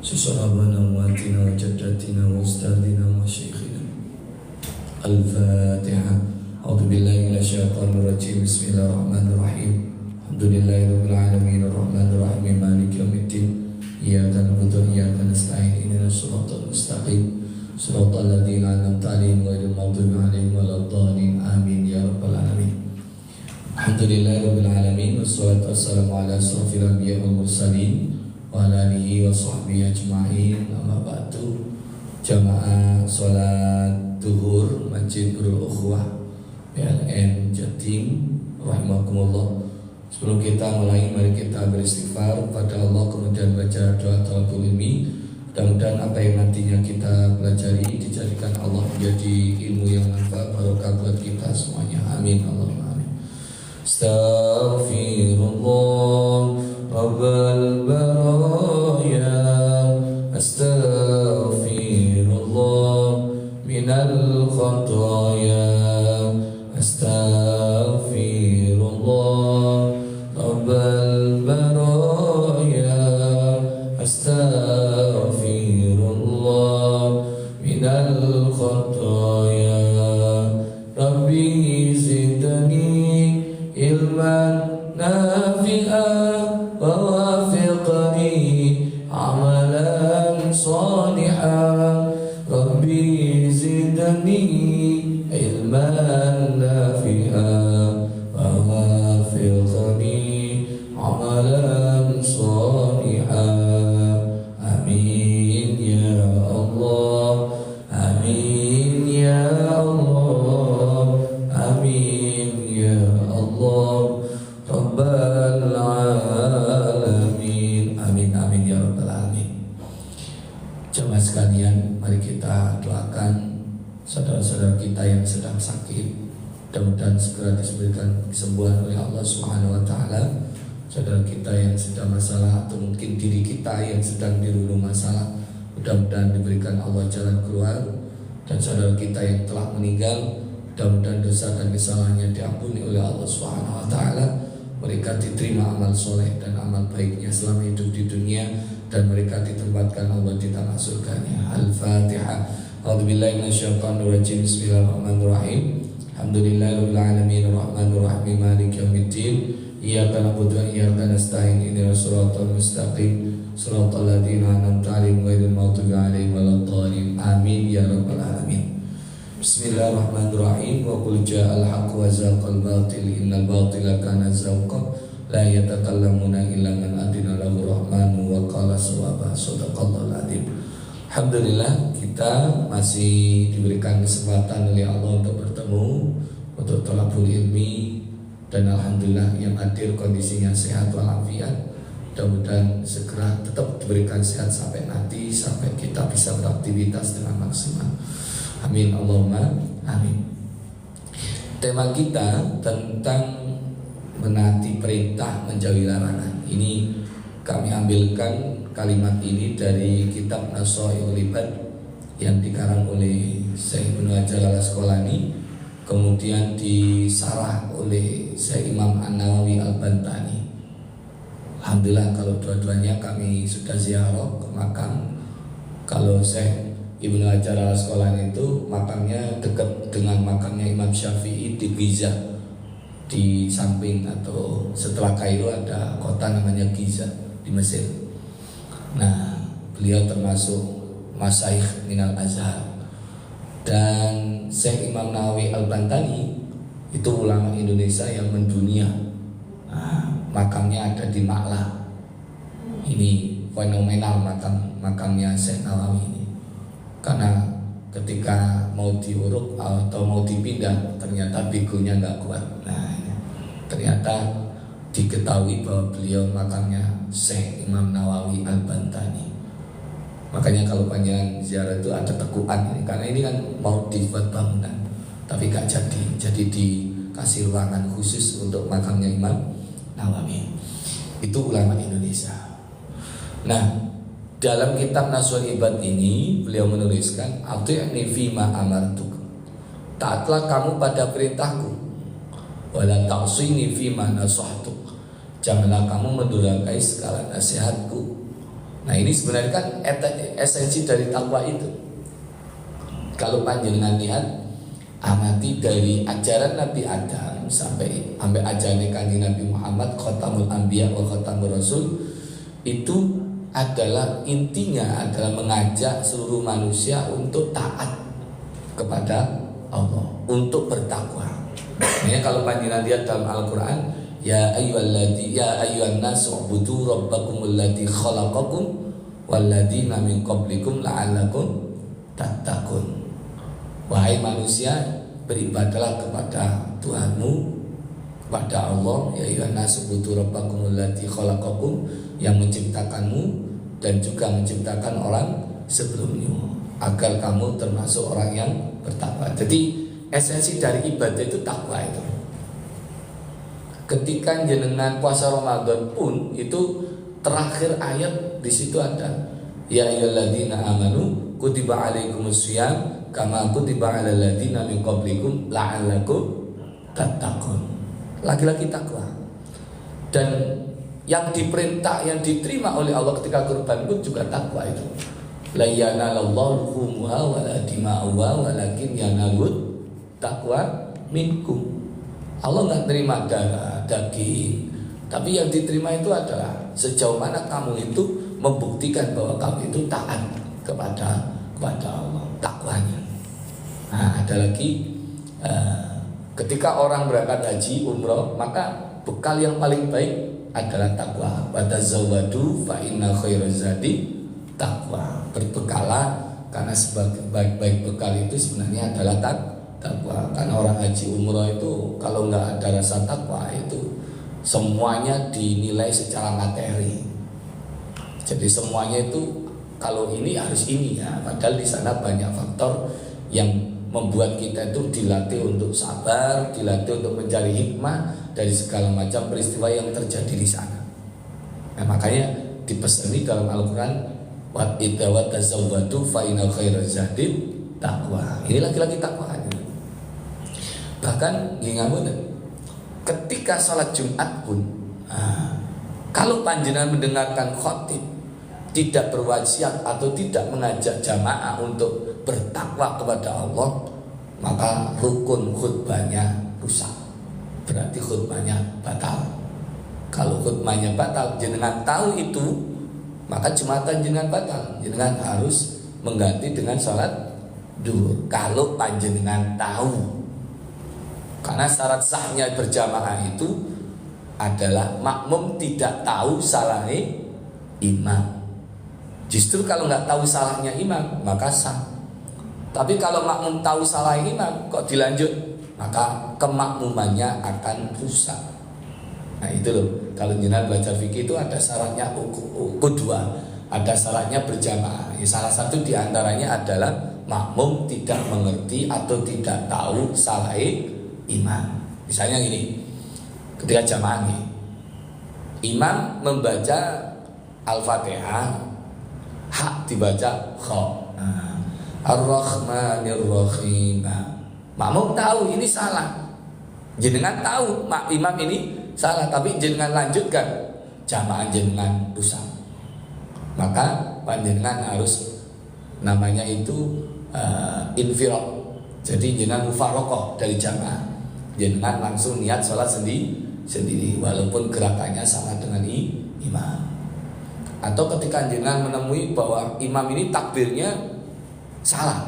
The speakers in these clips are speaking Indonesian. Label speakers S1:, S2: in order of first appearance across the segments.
S1: سشربنا واتنا وجدتنا واستاذنا وشيخنا. الفاتحة. أعوذ بالله من الشيطان الرجيم. بسم الله الرحمن الرحيم. الحمد لله رب العالمين الرحمن الرحيم مالك يوم الدين. إياك نعبد وإياك نستعين اهدنا الصراط المستقيم صراط الذين أنعمت عليهم غير المغضوب عليهم ولا الضالين آمين يا رب العالمين. الحمد لله رب العالمين والصلاة والسلام على أشرف الأنبياء والمرسلين wa alihi wa sahbihi ajma'in. Amma ba'du. Jamaah salat duhur Masjid Nurul Ukhwah PLN Jatim rahimakumullah. Sebelum kita mulai, mari kita beristighfar pada Allah, kemudian baca doa talabul ilmi. Mudah-mudahan apa yang nantinya kita pelajari dijadikan Allah menjadi ilmu yang manfaat barokah buat kita semuanya. Amin Allahumma amin. Astaghfirullah Rabbal baraya, astaghfirullah minal khataya, astaghfirullah Rabbal baraya, astaghfirullah minal khataya. Rabbi zidni ilman nafi'an ووافقني عملا صالحا. ربي زدني علما نافعا ووافقني عملا صالحا. آمين يا الله آمين يا الله آمين يا الله رب العالمين. Amin amin ya rabbal alamin. Jemaah sekalian, mari kita doakan saudara-saudara kita yang sedang sakit, mudah-mudahan segera diberikan kesembuhan oleh Allah Subhanahu wa taala. Saudara kita yang sedang masalah, atau mungkin diri kita yang sedang dirulung masalah, mudah-mudahan diberikan Allah jalan keluar. Dan saudara kita yang telah meninggal, mudah-mudahan dosa dan kesalahannya diampuni oleh Allah Subhanahu wa taala. Mereka diterima amal soleh dan amal baiknya selama hidup di dunia, dan mereka ditempatkan Allah di tanah surganya. Al-Fatihah. A'udzubillahi minasyaitonir rajim. Bismillahirrahmanirrahim. Alhamdulillahirabbil alamin arrahmanir rahim maliki yaumiddin. Iyyaka na'budu wa iyyaka nasta'in ihdinas siratal mustaqim siratal ladzina an'amta 'alaihim ghairil maghdubi 'alaihim waladdallin. Amin ya rabbal alamin. Bismillahirrahmanirrahim. Wa qul ja'al haqqu wa zaqal batil innal batila kana zaqa la yatakallamuna illa man adina lahu rahmanu wa qala sawaba sadaqallahul adzim. Alhamdulillah, kita masih diberikan kesempatan oleh Allah untuk bertemu, untuk thalabul ilmi, dan alhamdulillah yang hadir kondisinya sehat walafiat. Mudah-mudahan segera tetap diberikan sehat sampai nanti, sampai kita bisa beraktivitas dengan maksimal. Amin Allahumma amin. Tema kita tentang menaati perintah, menjauhi larangan. Ini kami ambilkan kalimat ini dari kitab Nasaihul Ibad yang dikarang oleh Syekh Ibnu Hajar Al-Asqalani, kemudian disarah oleh Syekh Imam An-Nawawi Al-Bantani. Alhamdulillah, kalau dua-duanya kami sudah ziarah ke makam. Kalau Syekh Ibnu Hajar Al-Asqalani itu makamnya dekat dengan makamnya Imam Syafi'i di Giza, di samping atau setelah Kairo ada kota namanya Giza di Mesir. Nah, beliau termasuk masyayikh minal Azhar. Dan Syekh Imam Nawawi Al-Bantani itu ulama Indonesia yang mendunia. Nah, makamnya ada di Ma'la. Ini fenomenal makamnya Syekh Nawawi ini. Karena ketika mau diuruk atau mau dipindah, ternyata bigunya nggak kuat. Nah, ternyata diketahui bahwa beliau makamnya Syekh Imam Nawawi Al-Bantani. Makanya kalau panjang ziarah itu ada tekuan ini, karena ini kan mau dibuat bangunan, tapi gak jadi dikasih ruangan khusus untuk makamnya Imam Nawawi. Itu ulama Indonesia. Nah, dalam kitab Nasaihul Ibad ini beliau menuliskan, "Ati'ni fima amartuk." Taatlah kamu pada perintahku. Wala ta'sini fima nasahtuk. Janganlah kamu mendurhakai segala nasihatku. Nah ini sebenarnya kan esensi dari takwa itu. Kalau panjenengan lihat, amati dari ajaran Nabi Adam sampai ajaran kanjeng Nabi Muhammad Khatamul Anbiya wa Khatamur Rasul, itu adalah intinya adalah mengajak seluruh manusia untuk taat kepada Allah, untuk bertakwa. Makanya kalau panjenengan lihat dalam Al-Qur'an, ya ayyuhan nas ubudu rabbakumul ladzi khalaqakum walladzina min qablikum la'allakum tattaqun. Wahai manusia, beribadahlah kepada Tuhanmu, kepada Allah. Ya ayyuhan nas ubudu rabbakumul ladzi khalaqakum, yang menciptakanmu dan juga menciptakan orang sebelummu, agar kamu termasuk orang yang bertakwa. Jadi esensi dari ibadah itu takwa itu. Ketika jenengan puasa Ramadan pun itu terakhir ayat di situ ada ya ayyuhalladzina amanu kutiba alaikumusiyam kama kutiba alal ladzina min qablikum la'allakum tattaqun. Lagi-lagi takwa. Dan yang diperintah, yang diterima oleh Allah ketika kurban pun juga takwa itu. La yanalallahu luhumuha wala dima'uha walakin yanalut taqwa minkum. Allah nggak terima darah, daging, tapi yang diterima itu adalah sejauh mana kamu itu membuktikan bahwa kamu itu taat kepada Allah, takwanya. Nah, ada lagi ketika orang berangkat haji, umroh, maka bekal yang paling baik adalah takwa. Watazawwadu fa inna khairaz zadi takwa. Berbekalah karena sebaik-baik bekal itu sebenarnya adalah takwa. Karena orang haji umroh itu kalau nggak ada rasa takwa itu semuanya dinilai secara materi. Jadi semuanya itu kalau ini harus ini ya, padahal di sana banyak faktor yang membuat kita itu dilatih untuk sabar, dilatih untuk mencari hikmah dari segala macam peristiwa yang terjadi di sana. Nah, makanya dipeseni dalam Al-Quran, wa idza watazawwadu fa inna khairaz zadi taqwa. Ini lagi-lagi takwa. Bahkan ketika sholat Jumat pun, kalau panjenengan mendengarkan khotib tidak berwasiat atau tidak mengajak jamaah untuk bertakwa kepada Allah, maka rukun khutbahnya rusak. Berarti khutbahnya batal. Kalau khutbahnya batal, jenengan tahu itu, maka Jumatan jenengan batal. Jenengan harus mengganti dengan sholat duhur. Kalau panjenengan tahu. Karena syarat sahnya berjamaah itu adalah makmum tidak tahu salahnya imam. Justru kalau nggak tahu salahnya imam maka sah. Tapi kalau makmum tahu salah imam kok dilanjut, maka kemakmumannya akan rusak. Nah itu loh, kalau jenengan belajar fikih itu ada syaratnya kedua, ada syaratnya berjamaah. Salah satu diantaranya adalah makmum tidak mengerti atau tidak tahu salah imam. Misalnya gini, ketika jamaah nih, imam membaca Al-Fatihah, hak dibaca kha. Ar-Rahmanir Rahim. Makmum tahu ini salah. Jenengan tahu imam ini salah, tapi jenengan lanjutkan, jamaah jenengan rusak. Maka panjenengan harus namanya itu infirad. Jadi jenengan mufaraqah dari jamaah. Jenengan langsung niat sholat sendiri walaupun gerakannya sama dengan imam. Atau ketika jenengan menemui bahwa imam ini takbirnya salah,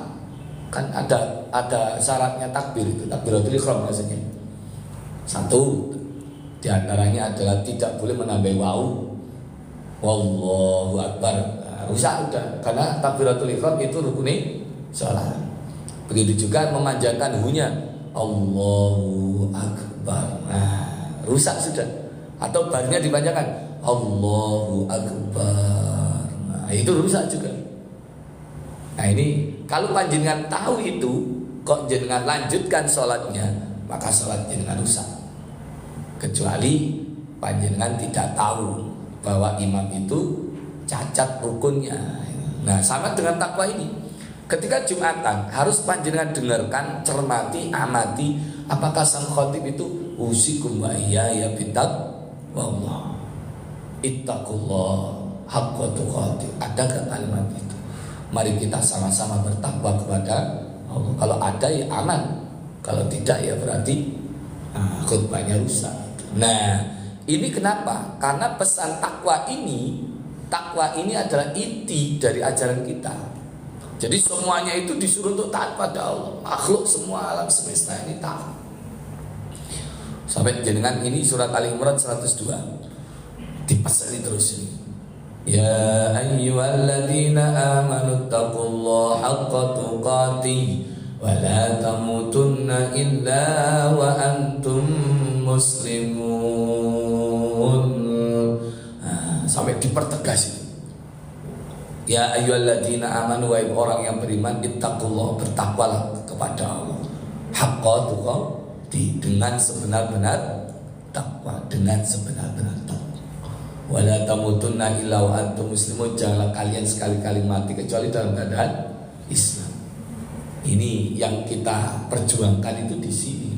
S1: kan ada syaratnya takbir itu, takbiratul ihram maksudnya. Satu diantaranya adalah tidak boleh menambah wau, wallahu akbar. Nah, rusak udah, karena takbiratul ihram itu rukun sholat. Begitu juga memanjangkan hunya, Allahu akbar. Nah, rusak sudah. Atau barnya dipanjangkan, Allahu akbar. Nah, itu rusak juga. Nah ini kalau panjenengan tahu itu, kok jenengan lanjutkan sholatnya, maka sholat jenengan rusak. Kecuali panjenengan tidak tahu bahwa imam itu cacat rukunnya. Nah sama dengan takwa ini. Ketika Jumatan harus panjenengan dengarkan, cermati, amati, apakah sang khotib itu usikum wa iyaya bittaqwallah. Ittaqullah haqqa tuqatih. Adakah kalimat itu? Mari kita sama-sama bertakwa kepada Allah. Kalau ada ya aman, kalau tidak ya berarti khutbahnya rusak. Nah, ini kenapa? Karena pesan takwa ini adalah inti dari ajaran kita. Jadi semuanya itu disuruh untuk taat pada Allah. Makhluk semua alam semesta ini taat. Sampai jenengan ini surat Ali Imran 102 dipasali terus ini. Ya ayyuhalladzina amanu taqullaha haqqa tuqatih wa la tamutunna illa wa antum muslimun. Sampai dipertegas itu. Ya ayyuhalladzina amanu, wahai orang yang beriman, ittaqullah, bertakwalah kepada Allah. Haqqa tuqatih, dengan sebenar-benar takwa, dengan sebenar-benar takwa. Wala tamutunna illa wa antum muslimun, janganlah kalian sekali-kali mati kecuali dalam keadaan Islam. Ini yang kita perjuangkan itu di sini.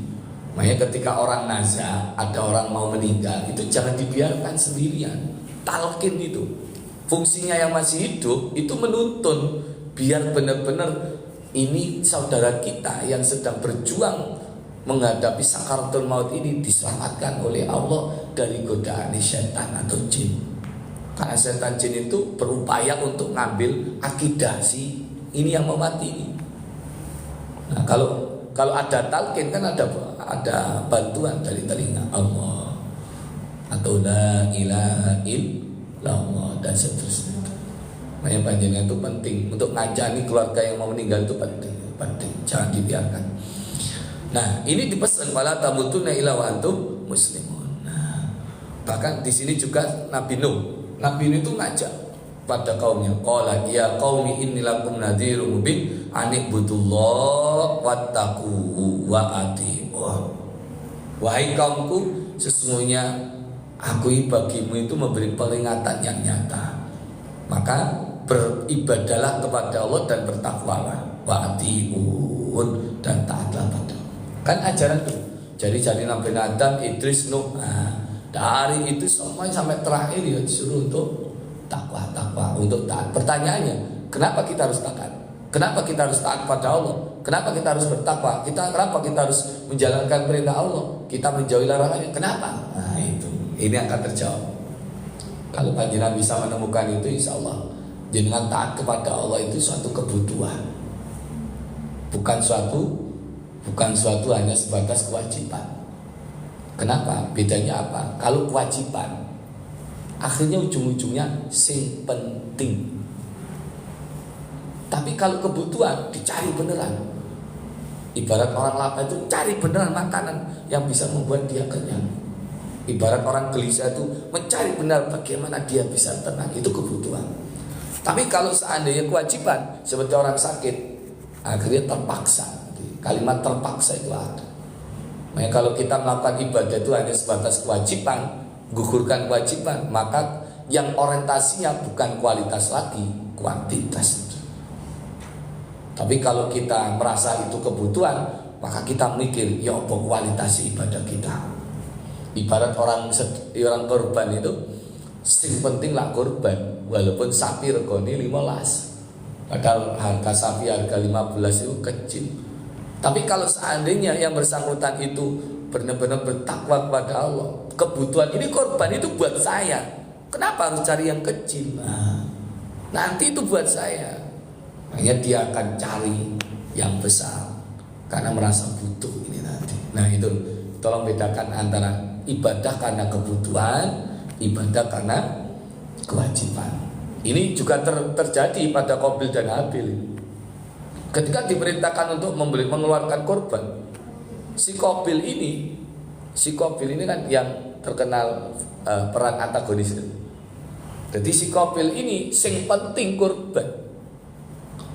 S1: Makanya ketika orang nazar, ada orang mau meninggal, itu jangan dibiarkan sendirian. Talqin itu fungsinya yang masih hidup itu menuntun biar benar-benar ini saudara kita yang sedang berjuang menghadapi sakaratul maut ini diselamatkan oleh Allah dari godaan setan atau jin. Karena setan jin itu berupaya untuk ngambil akidah si ini yang mau mati ini. Nah, kalau ada talqin kan ada bantuan dari telinga Allah atau la ilaha illallah dan seterusnya. Makanya panjenengan itu penting untuk ngajani keluarga yang mau meninggal, itu penting, jangan dibiarkan. Nah, ini dipesan wala tamutunna illa wa antum muslimun. Nah, bahkan di sini juga Nabi Nuh itu ngajak pada kaumnya, qala ya qaumi inni lakum nadhirum mubin anibudullah wattaquhu wa atiqun. Wahai kaumku, sesungguhnya aku bagimu itu memberi peringatan yang nyata. Maka beribadalah kepada Allah dan bertakwalah, wa atiqun, dan taatlah pada. Kan ajaran itu. Jadi Nabi Adam, Idris, Nuh. Nah, dari itu semuanya sampai terakhir ya disuruh untuk takwa, untuk taat. Pertanyaannya, kenapa kita harus taat? Kenapa kita harus taat pada Allah? Kenapa kita harus bertakwa? Kenapa kita harus menjalankan perintah Allah? Kita menjauhi larangannya. Kenapa? Nah, itu. Ini akan terjawab. Kalau panjenengan bisa menemukan itu, insya Allah jenengan taat kepada Allah itu suatu kebutuhan, bukan suatu hanya sebatas kewajiban. Kenapa? Bedanya apa? Kalau kewajiban akhirnya ujung-ujungnya sing penting. Tapi kalau kebutuhan dicari beneran. Ibarat orang lapar itu cari beneran makanan yang bisa membuat dia kenyang. Ibarat orang gelisah itu mencari benar bagaimana dia bisa tenang. Itu kebutuhan. Tapi kalau seandainya kewajiban, seperti orang sakit, akhirnya terpaksa. Kalimat terpaksa itu ada. Makanya kalau kita melakukan ibadah itu hanya sebatas kewajiban, gugurkan kewajiban, maka yang orientasinya bukan kualitas lagi, kuantitas. Tapi kalau kita merasa itu kebutuhan, maka kita mikir, ya apa kualitas ibadah kita. Ibarat orang korban itu, sing penting lah korban, walaupun sapi regoni 15, padahal harga sapi harga 15 itu kecil. Tapi kalau seandainya yang bersangkutan itu benar-benar bertakwa kepada Allah, kebutuhan ini korban itu buat saya, kenapa harus cari yang kecil? Nah, nanti itu buat saya. Makanya dia akan cari yang besar karena merasa butuh ini nanti. Nah itu, tolong bedakan antara ibadah karena kebutuhan, ibadah karena kewajiban. Ini juga terjadi pada Qabil dan Habil. Ketika diperintahkan untuk mengeluarkan korban, si Qabil ini kan yang terkenal peran antagonis. Jadi si Qabil ini sing penting korban.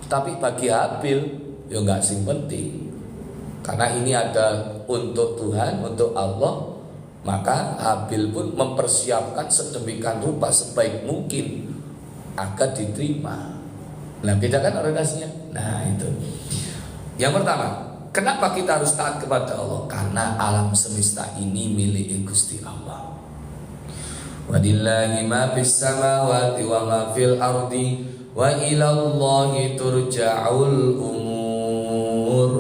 S1: Tapi bagi Habil ya enggak sing penting. Karena ini ada untuk Tuhan, untuk Allah, maka Habil pun mempersiapkan sedemikian rupa sebaik mungkin agar diterima. Nah, bedakan orientasinya. Nah, itu. Yang pertama, kenapa kita harus taat kepada Allah? Karena alam semesta ini milik Gusti Allah. Walillahi ma fis samawati wa ma fil ardi wa ilallahi turja'ul umur.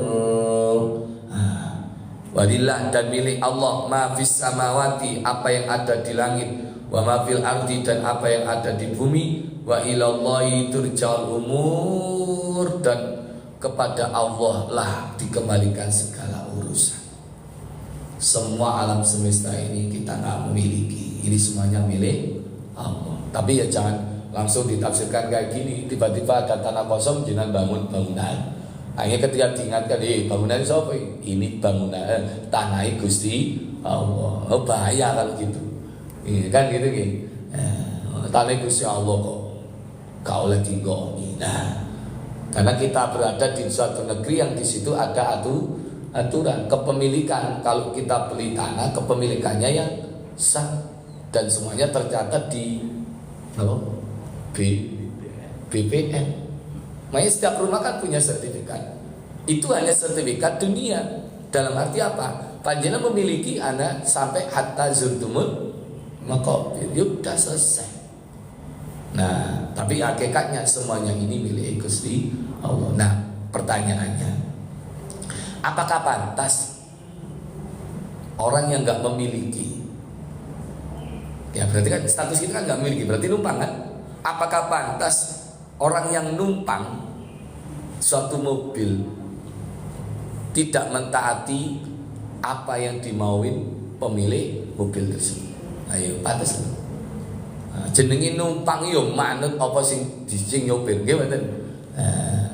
S1: Walillah, dan milik Allah, ma fis samawati, apa yang ada di langit, wa ma fil ardi, dan apa yang ada di bumi, wa ilallahi turja'ul umur, dan kepada Allah lah dikembalikan segala urusan. Semua alam semesta ini kita nggak memiliki, ini semuanya milik Allah. Tapi ya jangan langsung ditafsirkan kayak gini, tiba-tiba ada tanah kosong jangan bangun bangunan. Akhirnya ketika diingatkan, bangunan siapa? Ini bangunan tanah Gusti Allah. Oh, bahaya kalau gitu. Kan gitu gitu. Tanah Gusti Allah kok kau oleh tinggali. Nah, karena kita berada di suatu negeri yang di situ ada aturan kepemilikan. Kalau kita beli tanah, kepemilikannya yang sah dan semuanya tercatat di BPN. Makanya setiap rumah kan punya sertifikat. Itu hanya sertifikat dunia. Dalam arti apa? Panjenengan memiliki anak sampai hatta zurtumul maqabir. Yuk, sudah selesai. Nah, tapi hakikatnya semuanya ini milik Gusti Allah. Nah, pertanyaannya, apakah pantas orang yang nggak memiliki? Ya berarti kan status kita kan nggak memiliki, berarti numpang kan? Apakah pantas orang yang numpang suatu mobil tidak mentaati apa yang dimauin pemilik mobil tersebut? Ayo, pantas. Jenenge numpang yo manut apa sing nyopir nggih mboten.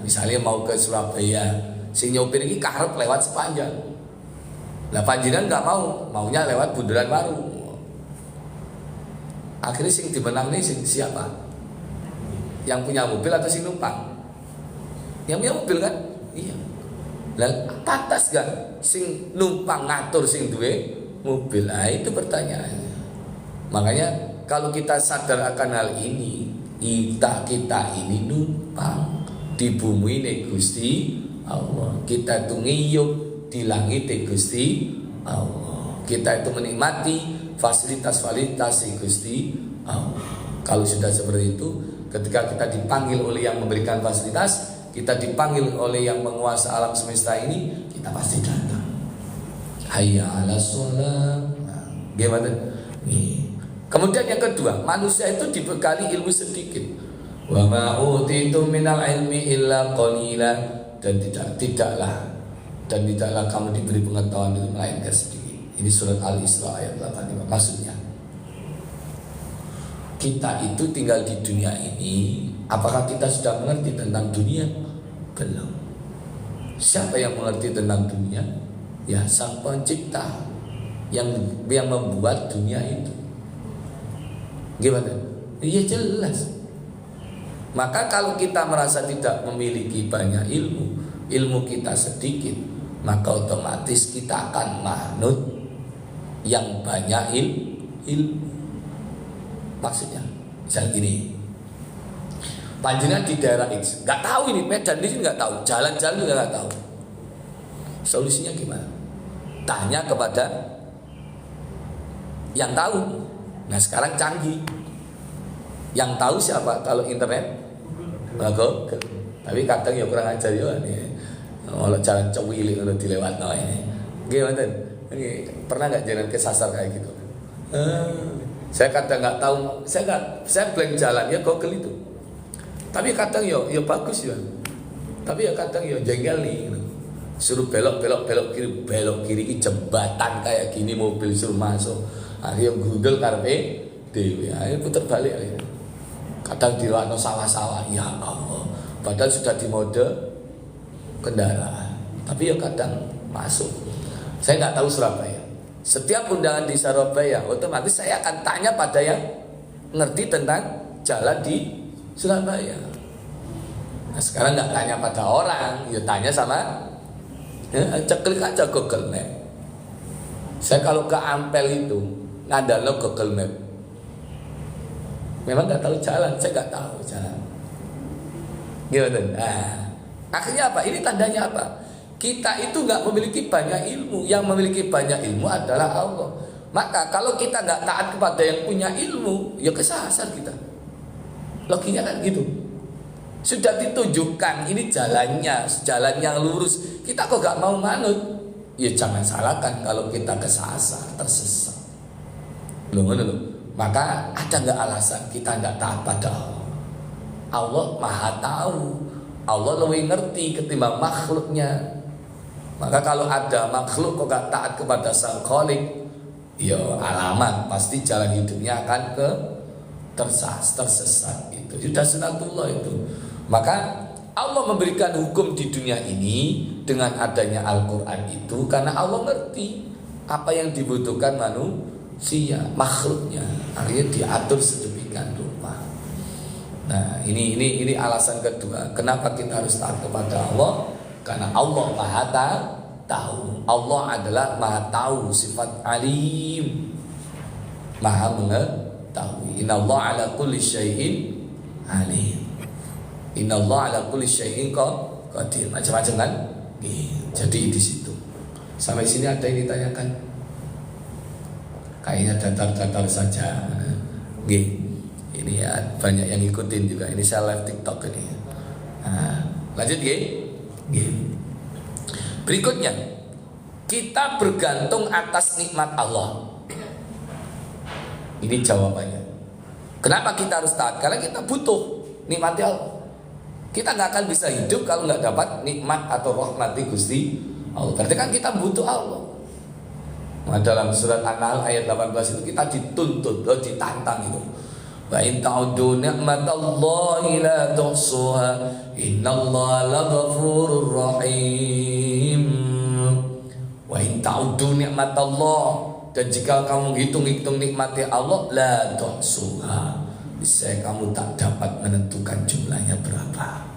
S1: Misalnya mau ke Surabaya, sing nyopir iki karep lewat sepanjang. Lah panjenengan enggak maunya lewat Bundaran Waru. Akhirnya sing dimenang nih siapa? Yang punya mobil atau sing numpang? Yang punya mobil kan? Iya. Lah pantas gak sing numpang ngatur sing duwe mobil? Nah, itu pertanyaannya. Makanya kalau kita sadar akan hal ini, kita ini numpang di bumi ini Gusti Allah. Kita itu ngiyup di langit Gusti Allah. Kita itu menikmati fasilitas-fasilitas Gusti Allah. Kalau sudah seperti itu, ketika kita dipanggil oleh yang memberikan fasilitas, kita dipanggil oleh yang menguasai alam semesta ini, kita pasti datang. Hayya 'alas shalah. Gimana? Nih. Kemudian yang kedua, manusia itu dibekali ilmu sedikit. Wa ma utitum minal ilmi illa qalila, dan tidaklah kamu diberi pengetahuan itu melainkan sedikit. Ini surat Al-Isra ayat 85. Maksudnya, kita itu tinggal di dunia ini. Apakah kita sudah mengerti tentang dunia? Belum. Siapa yang mengerti tentang dunia? Ya, Sang Pencipta yang membuat dunia itu. Gimana? Iya jelas. Maka kalau kita merasa tidak memiliki banyak ilmu kita sedikit, maka otomatis kita akan manut yang banyak ilmu. Maksudnya, misal gini, panjenengan di daerah X, nggak tahu ini Medan di sini nggak tahu, jalan-jalan juga nggak tahu. Solusinya gimana? Tanya kepada yang tahu. Nah sekarang canggih. Yang tahu siapa? Kalau internet, Google. Tapi kadang ya kurang ajar ya. Kalau jalan cewili kalau dilewat ini. Gimana? Pernah nggak jalan kesasar kayak gitu? Saya kadang nggak tahu. Saya blank jalan ya Google itu. Tapi kadang ya bagus ya. Tapi ya kadang ya jengkel nih. Suruh belok kiri jembatan kayak gini, mobil suruh masuk. Akhirnya Google karpe dewe, akhirnya putar balik akhirnya. Kadang di luar sawah-sawah, ya Allah. Padahal sudah di mode kendaraan, tapi ya kadang masuk. Saya nggak tahu Surabaya. Setiap undangan di Surabaya, otomatis saya akan tanya pada yang ngerti tentang jalan di Surabaya. Nah, sekarang nggak tanya pada orang, ya tanya sama, klik aja Google Map. Saya kalau ke Ampel itu ngandalno Google Map. Memang nggak tahu jalan, saya nggak tahu jalan. Gimana? Nah, akhirnya apa? Ini tandanya apa? Kita itu nggak memiliki banyak ilmu. Yang memiliki banyak ilmu adalah Allah. Maka kalau kita nggak taat kepada yang punya ilmu, ya kesasar kita. Logiknya kan gitu. Sudah ditunjukkan ini jalannya, jalan yang lurus. Kita kok gak mau manut? Ya jangan salahkan kalau kita kesasar, tersesat. Loh. Maka ada nggak alasan kita nggak taat pada Allah? Allah Maha Tahu. Allah lebih ngerti ketimbang makhluknya. Maka kalau ada makhluk kok gak taat kepada Sang Khalik, ya alamat pasti jalan hidupnya akan tersesat. Itu sudah sunatullah itu. Maka Allah memberikan hukum di dunia ini dengan adanya Al-Quran itu karena Allah ngerti apa yang dibutuhkan manusia, makhluknya. Akhirnya diatur sedemikian rupa. Nah, ini alasan kedua kenapa kita harus taat kepada Allah, karena Allah Maha Tahu. Allah adalah Maha Tahu, sifat alim, Maha mengetahui. Innallaha ala kulli syai'in alim. Innallaha ala kulli syai'in qadir. Macam-macam kan? Jadi di situ. Sampai sini ada yang ditanyakan? Kayaknya datar-datar saja. Ini ya banyak yang ngikutin juga. Ini saya live TikTok ini. Nah, lanjut Berikutnya, kita bergantung atas nikmat Allah. Ini jawabannya. Kenapa kita harus taat? Karena kita butuh nikmati Allah. Kita nggak akan bisa hidup kalau nggak dapat nikmat atau rahmati Gusti Allah. Berarti kan kita butuh Allah. Nah, dalam surat An-Nahl ayat 18 itu kita dituntut, ditantang itu. Wa in ta'uddu ni'matallahi la tuhsuha innallaha laghafurur rahim. Wa in ta'uddu ni'matallah, dan jika kamu hitung-hitung nikmati Allah, la tuhsuha, bisa kamu tak dapat menentukan jumlahnya berapa.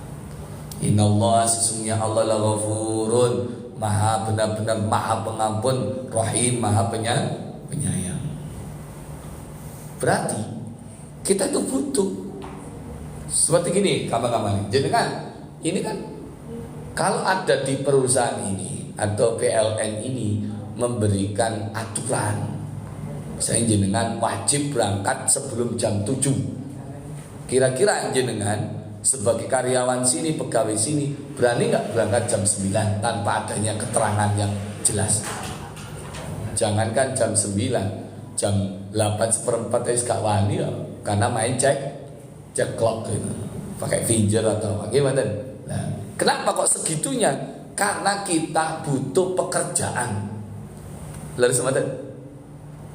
S1: Innallaha, sesungguhnya Allah laghafurun, Maha benar-benar Maha pengampun, Rahim, Maha penyayang. Berarti kita itu butuh seperti gini, kawan-kawan. Jadi kan ini kan kalau ada di perusahaan ini atau PLN ini memberikan aturan, saya jenengan wajib berangkat sebelum jam 7. Kira-kira jenengan sebagai karyawan sini, pegawai sini, berani nggak berangkat jam 9 tanpa adanya keterangan yang jelas? Jangankan jam 9, jam 8:15 gak wani ya, karena main cek clock gitu, pakai finger atau apa gimana? Nah, kenapa kok segitunya? Karena kita butuh pekerjaan. Lalu semata.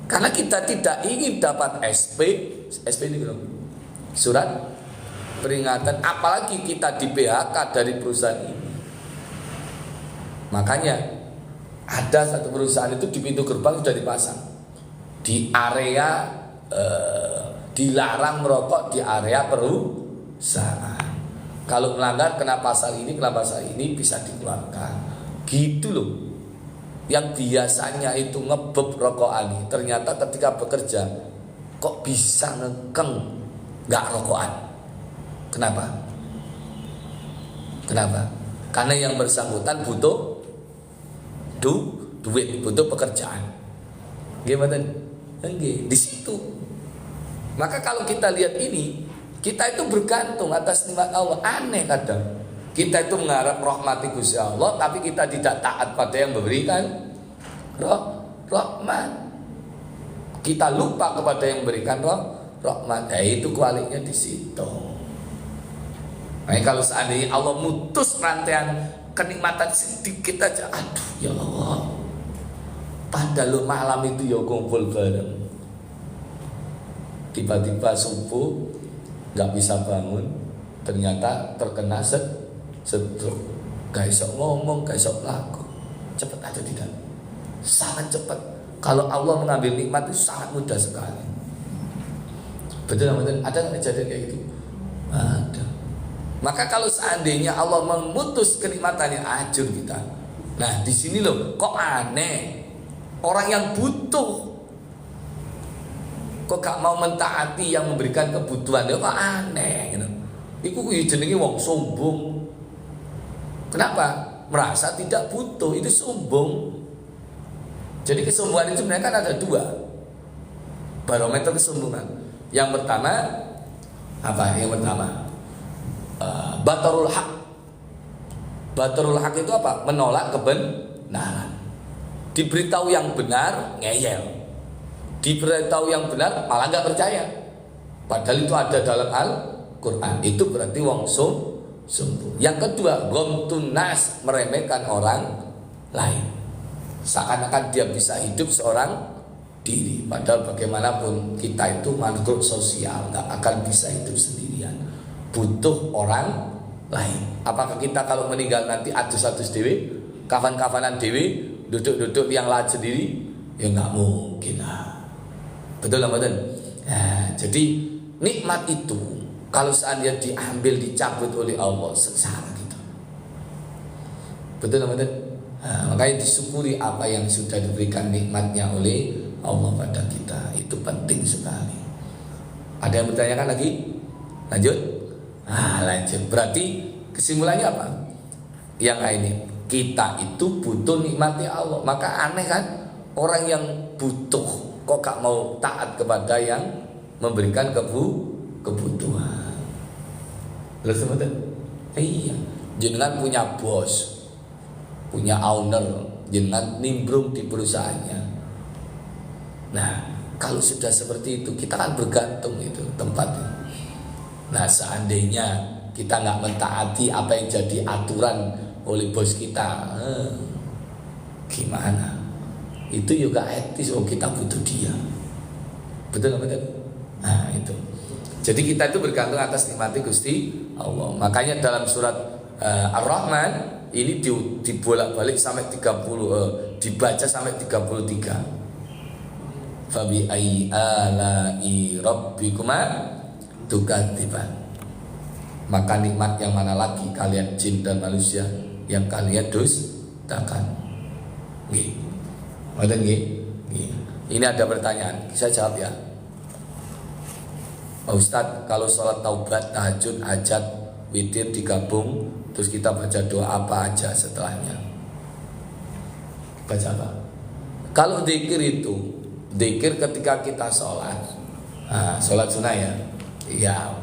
S1: Karena kita tidak ingin dapat SP ini belum, surat peringatan, apalagi kita di PHK dari perusahaan ini. Makanya ada satu perusahaan itu di pintu gerbang sudah dipasang di area dilarang merokok di area perusahaan. Kalau melanggar kena pasal ini bisa dikeluarkan. Gitu loh. Yang biasanya itu ngebeb rokokan, ternyata ketika bekerja kok bisa ngekeng nggak rokokan. Kenapa? Karena yang bersangkutan butuh duit, butuh pekerjaan. Gimana? Di situ. Maka kalau kita lihat ini, kita itu bergantung atas nikmat Allah. Aneh kadang. Kita itu mengharap rahmati Gusti Allah, tapi kita tidak taat pada yang memberikan rahmat. Kita lupa kepada yang memberikan rahmat. Itu kualinya di situ. Nah, kalau seandainya Allah mutus rantaian kenikmatan sedikit aja, aduh ya Allah, padahal malam itu ya kumpul bareng, tiba-tiba subuh nggak bisa bangun, ternyata terkena stroke, gak iso ngomong, gak iso laku. Cepat atau tidak? Sangat cepat. Kalau Allah mengambil nikmat itu sangat mudah sekali. Betul betul. Ada kejadian kayak gitu? Ada. Maka kalau seandainya Allah memutus kenikmatannya, hancur kita. Nah di sini loh, kok aneh. Orang yang butuh kok gak mau mentaati yang memberikan kebutuhan, kok aneh gitu. Iku jenenge wong sombong. Kenapa? Merasa tidak butuh, itu sombong. Jadi kesombongan itu sebenarnya kan ada dua. barometer kesombongan. Yang pertama apa? Yang pertama batarul haq. Batarul haq itu apa? Menolak kebenaran. Diberitahu yang benar ngeyel, diberitahu yang benar malah nggak percaya. Padahal itu ada dalam Al-Quran. Itu berarti wong sombong. Yang kedua, ghamtun nas, meremehkan orang lain. Seakan-akan dia bisa hidup seorang diri. Padahal bagaimanapun kita itu makhluk sosial, nggak akan bisa hidup sendirian. Butuh orang lain. Apakah kita kalau meninggal nanti adus-adus dewi, kafan-kafanan dewi, duduk-duduk yang lain sendiri? Ya nggak mungkin lah. Betul lah, betul. Nah, jadi nikmat itu kalau seandainya diambil, dicabut oleh Allah, sengsara kita. Betul lah, betul. Nah, makanya disyukuri apa yang sudah diberikan nikmatnya oleh Allah pada kita. Itu penting sekali. Ada yang bertanyakan lagi? Lanjut? Lanjut. Berarti kesimpulannya apa? Yang ini, kita itu butuh nikmatnya Allah. Maka aneh kan, orang yang butuh kok gak mau taat kepada yang memberikan kebutuhan. Lalu sebentar, iya, jenengan punya bos, punya owner, jenengan nimbrung di perusahaannya. Nah, kalau sudah seperti itu, kita kan bergantung itu tempatnya. Nah, seandainya kita nggak mentaati apa yang jadi aturan oleh bos kita, gimana? Itu juga etis. Oh, kita butuh dia. Betul nggak betul? Nah, itu. Jadi kita itu bergantung atas nikmati Gusti Allah. Makanya dalam surat Ar-Rahman ini dibolak-balik sampai 30, dibaca sampai 33. Fabi ayyi ala'i rabbikuma tukadziban. Maka nikmat yang mana lagi kalian jin dan manusia yang kalian dustakan? Nggih. Ngoten nggih? Nggih. Ini ada pertanyaan, saya jawab ya. Pak Ustadz, kalau sholat taubat, tahajud, hajat, witir digabung, terus kita baca doa apa aja setelahnya? Baca apa? Kalau dzikir itu, dzikir ketika kita sholat, sholat sunnah ya, ya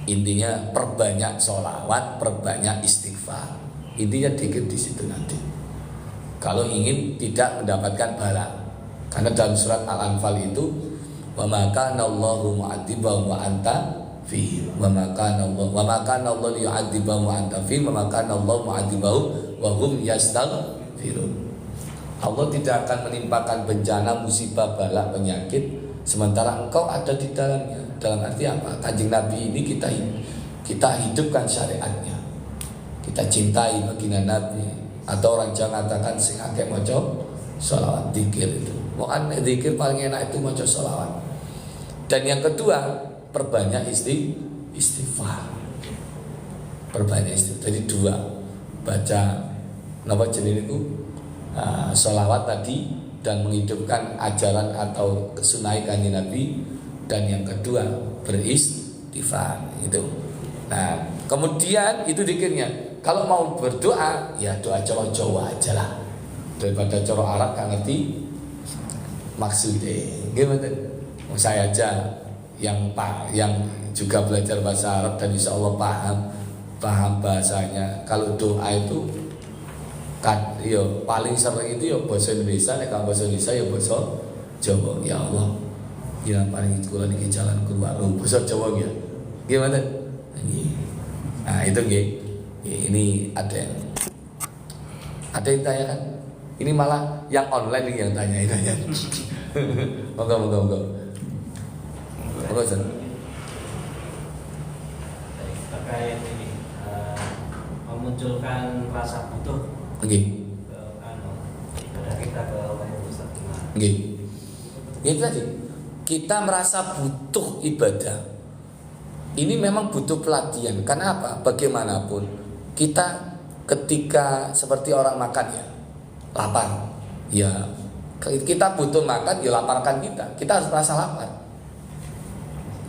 S1: intinya perbanyak sholawat, perbanyak istighfar. Intinya dzikir di situ nanti. Kalau ingin tidak mendapatkan bala, karena dalam surat Al-Anfal itu, wa ma kana Allahu mu'adzibahum wa anta fihi wa ma kana Allah liyu'adzibahum wa anta fihi wa ma kana Allah mu'adzibahum wa hum yastaghfirun. Allah tidak akan menimpakan bencana, musibah, bala, penyakit sementara engkau ada di dalamnya. Dalam arti apa? Kanjeng Nabi ini kita hidupkan syariatnya, kita cintai baginda Nabi. Atau orang Jawa katakan sing akeh maca sholawat, dzikir itu. Mohon dzikir paling enak itu maca sholawat. Dan yang kedua, perbanyak istighfar. Perbanyak istighfar. Jadi dua, baca napa jenenge itu sholawat tadi dan menghidupkan ajaran atau kesunai kanjeng Nabi. Dan yang kedua, beristighfar itu. Nah, kemudian itu dzikirnya. Kalau mau berdoa, ya doa Jawa aja lah. Daripada cara Arab gak ngerti maksudnya. Gimana? Saya aja yang juga belajar bahasa Arab dan insya Allah paham bahasanya. Kalau doa itu kan, yo paling sering itu yo bahasa Indonesia, nek bahasa Indonesia yo bahasa Jawa. Ya Allah, yang paling itu kalau di jalan keluar, bahasa Jawa ya. Gimana? Nah itu nggih. Ini ada yang tanya kan? Ini malah yang online nih yang tanya. Moga. Apa Ustaz?
S2: Terkait ini memunculkan rasa butuh ibadah kita ke Ustaz.
S1: Itu tadi kita merasa butuh ibadah. Ini memang butuh pelatihan. Karena apa? Bagaimanapun kita ketika seperti orang makan ya, lapar. Ya, kita butuh makan, ya laparkan kita. Kita harus merasa lapar.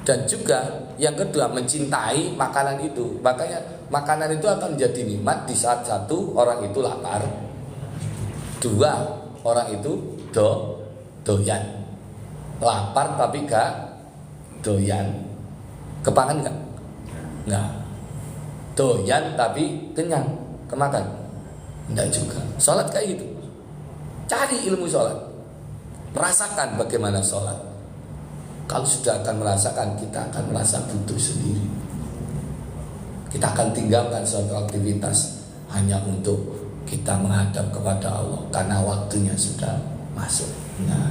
S1: Dan juga yang kedua, mencintai makanan itu. Makanya makanan itu akan menjadi nikmat di saat satu orang itu lapar, dua orang itu doyan. lapar tapi gak doyan, kepangan gak? Enggak. Doyan tapi kenyang, kemakan? Enggak juga. Sholat kayak gitu. Cari ilmu sholat, rasakan bagaimana sholat. Kalau sudah akan merasakan, kita akan merasa butuh sendiri. Kita akan tinggalkan suatu aktivitas hanya untuk kita menghadap kepada Allah karena waktunya sudah masuk. Nah,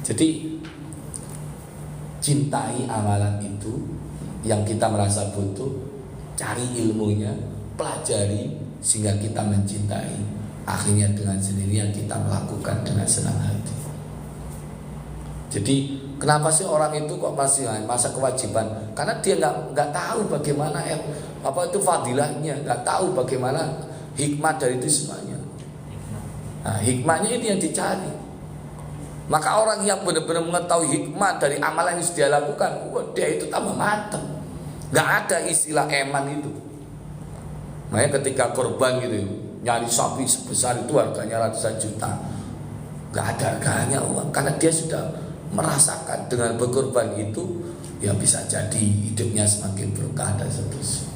S1: jadi cintai amalan itu yang kita merasa butuh, cari ilmunya, pelajari sehingga kita mencintai. Akhirnya dengan sendirinya kita melakukan dengan senang hati. Jadi kenapa sih orang itu kok masih masa kewajiban? Karena dia nggak tahu bagaimana apa itu fadilahnya, nggak tahu bagaimana hikmah dari itu semuanya. Nah, hikmahnya ini yang dicari. Maka orang yang benar-benar mengetahui hikmah dari amalan yang dia lakukan, dia itu tambah matang. Gak ada istilah eman itu. Makanya ketika korban gitu, nyari sapi sebesar itu harganya ratusan juta, gak ada harganya uang. Karena dia sudah merasakan dengan berkorban itu, ya bisa jadi hidupnya semakin berkah dan seterusnya.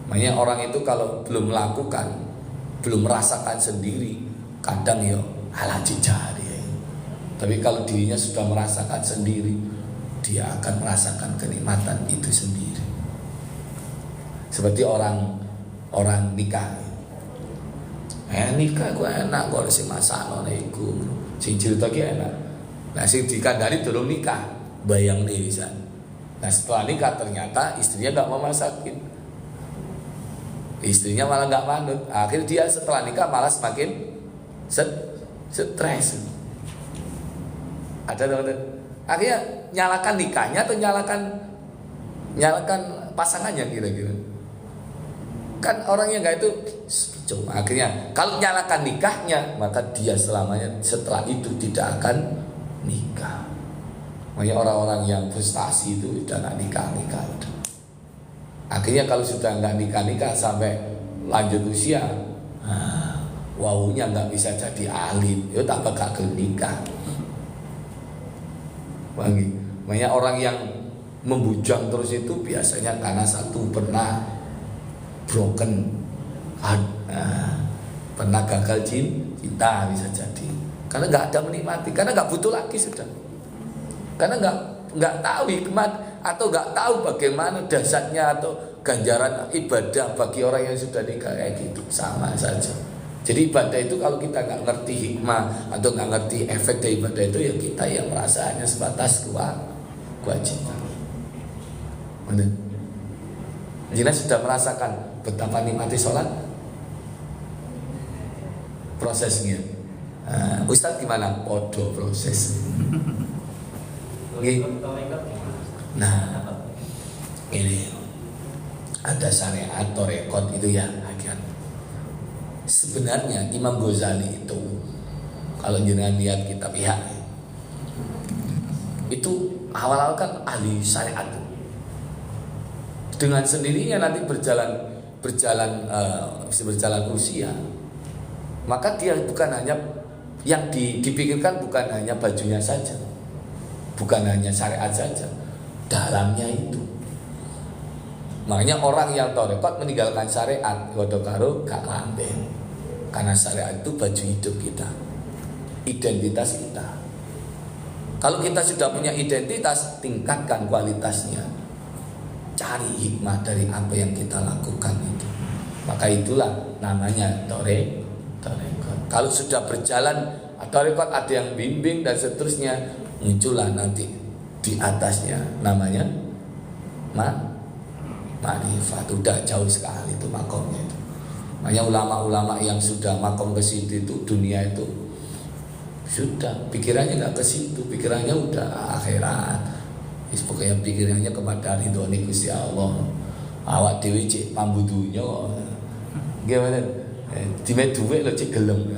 S1: Makanya orang itu kalau belum melakukan, belum merasakan sendiri, kadang ya halah jari. Tapi kalau dirinya sudah merasakan sendiri, dia akan merasakan kenikmatan itu sendiri. Seperti orang nikah. Nikah gue enak, gue sing masakno niku. Sing cerita ki enak. Nah sing dikandani durung nikah, bayang nih bisa. Nah setelah nikah ternyata istrinya gak mau masakin. Istrinya malah gak manut. Akhirnya dia setelah nikah malah semakin stres. Ada teman-teman. Akhirnya nyalakan nikahnya atau nyalakan pasangannya kira-kira. Kan orangnya nggak itu. Cuma akhirnya kalau nyalakan nikahnya, maka dia selamanya setelah itu tidak akan nikah. Makanya orang-orang yang frustasi itu udah nggak nikah. Akhirnya kalau sudah nggak nikah sampai lanjut usia, wawunya nggak bisa jadi alim, ya tak bakal nikah. Makanya orang yang membujang terus itu biasanya karena satu pernah broken heart, pernah gagal cinta bisa jadi. Karena nggak ada menikmati, karena nggak butuh lagi sudah. Karena nggak tahu hikmat atau nggak tahu bagaimana dasarnya atau ganjaran ibadah bagi orang yang sudah nikah kayak gitu, sama saja. Jadi ibadah itu kalau kita nggak ngerti hikmah atau nggak ngerti efek dari ibadah itu, ya kita yang merasa hanya sebatas kewajiban. Benar? Jina sudah merasakan betapa nikmati sholat prosesnya. Ustadz gimana? Podo proses. Nah, ini ada syariat torekot itu ya. Sebenarnya Imam Ghazali itu, kalau jenengan lihat kitab Ihya, itu awal-awal kan ahli syariat. Dengan sendirinya nanti berjalan usia, maka dia bukan hanya yang dipikirkan bukan hanya bajunya saja, bukan hanya syariat saja, dalamnya itu. Makanya orang yang torekot meninggalkan syariat godo karo gak lambe. Karena syariat itu baju hidup kita, identitas kita. Kalau kita sudah punya identitas, tingkatkan kualitasnya. Cari hikmah dari apa yang kita lakukan itu. Maka itulah namanya torekot. Kalau sudah berjalan torekot, ada yang bimbing dan seterusnya, muncullah nanti di atasnya namanya ma'rifat. Udah jauh sekali itu makomnya itu. Makanya ulama-ulama yang sudah makom ke situ itu, dunia itu sudah pikirannya nggak ke situ, pikirannya udah akhirat. Pokoknya pikirannya kepada ridhone Gusti Allah. Awak dhewe cek pambudunya gimana? Dime duwe lo cek gelem.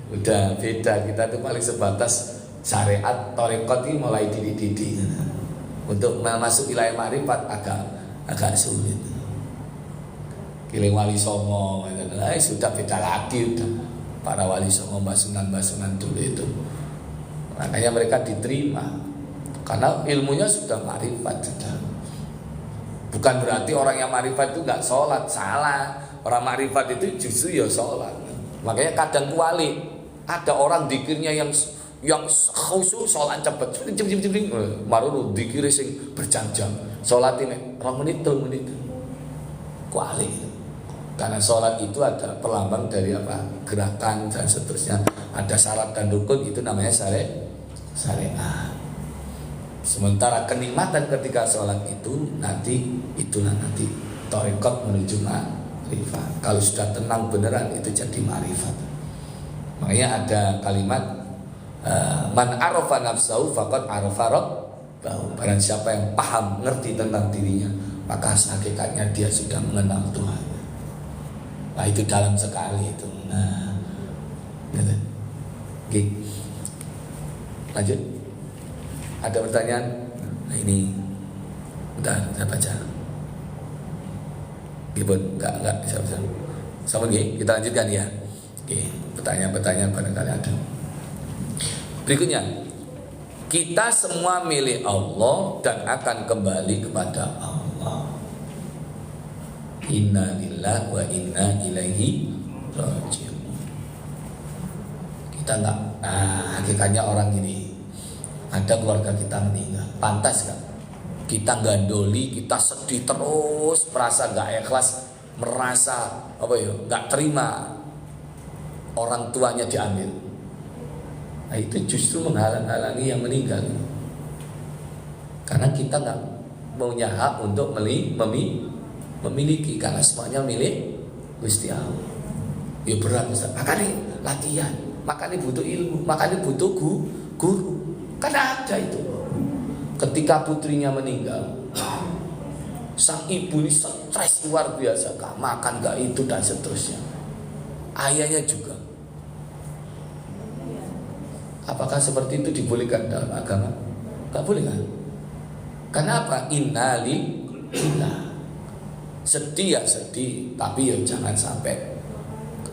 S1: Udah beda, kita tuh paling sebatas syariat torekot ini mulai didik-didik. Untuk masuk wilayah makrifat agak sulit. Kiling Wali Songo, sudah beda lagi udah. Para Wali Songo, Mbah Sunan dulu itu Makanya mereka diterima karena ilmunya sudah marifat sudah. Bukan berarti orang yang marifat itu nggak sholat, salah. Orang marifat itu justru ya sholat. Makanya kadang kuali ada orang dikirnya yang khusyuk sholat cepet, maruru dikir sing berjam-jam, sholat ini 2 menit 3 menit, kuali. Karena sholat itu ada perlambang dari apa? Gerakan dan seterusnya. Ada syarat dan rukun, itu namanya syariat. Sementara kenikmatan ketika sholat itu itulah nanti thariqat menuju ma'rifat. Kalau sudah tenang beneran itu jadi ma'rifat. Makanya ada kalimat man arafa nafsahu faqad arafa rabbahu. Barang siapa yang paham, ngerti tentang dirinya, maka hakikatnya dia sudah mengenal Tuhan. Nah itu dalam sekali itu. Nah, gitu. Oke. Lanjut. Ada pertanyaan? Nah ini, bentar saya baca. Gibon, enggak bisa. Sama kita lanjutkan ya. Oke, pertanyaan-pertanyaan barangkali ada. Berikutnya, kita semua milik Allah dan akan kembali kepada Allah. Inna lillahi wa inna ilaihi raji'un. Kita enggak, hakikatnya orang gini, ada keluarga kita meninggal, pantas gak kita gandoli, kita sedih terus, merasa gak ikhlas, merasa gak terima orang tuanya diambil. Nah itu justru menghalang-halangi yang meninggal. Karena kita gak punya hak untuk memiliki, karena semuanya milik Gusti Allah. Ya berat Ustaz. Makanya latihan, makanya butuh ilmu, makanya butuh guru. Karena ada itu. Ketika putrinya meninggal, sang ibu ini stres luar biasa, gak makan, gak itu dan seterusnya. Ayahnya juga. Apakah seperti itu dibolehkan dalam agama? Gak boleh kan? Karena apa? Innalillah. Sedih ya sedih, tapi ya jangan sampai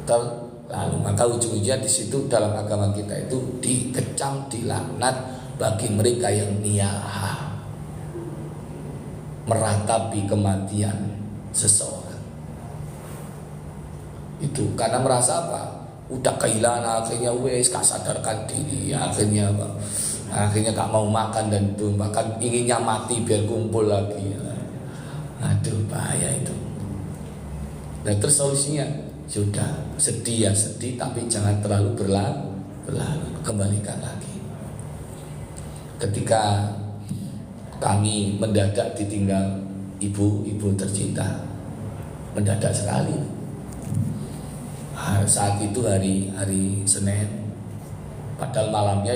S1: lalu. Maka ujung-ujungnya di situ dalam agama kita itu dikecam, dilaknat bagi mereka yang niyaha, meratapi kematian seseorang. Itu karena merasa apa? Udah kehilangan, akhirnya gak sadarkan diri, akhirnya apa? Akhirnya gak mau makan dan itu, bahkan inginnya mati biar kumpul lagi. Aduh bahaya itu. Nah terus solusinya sudah sedih ya sedih, tapi jangan terlalu berlarut, kembalikan lagi. Ketika kami mendadak ditinggal ibu tercinta, mendadak sekali. Saat itu hari Senin, padahal malamnya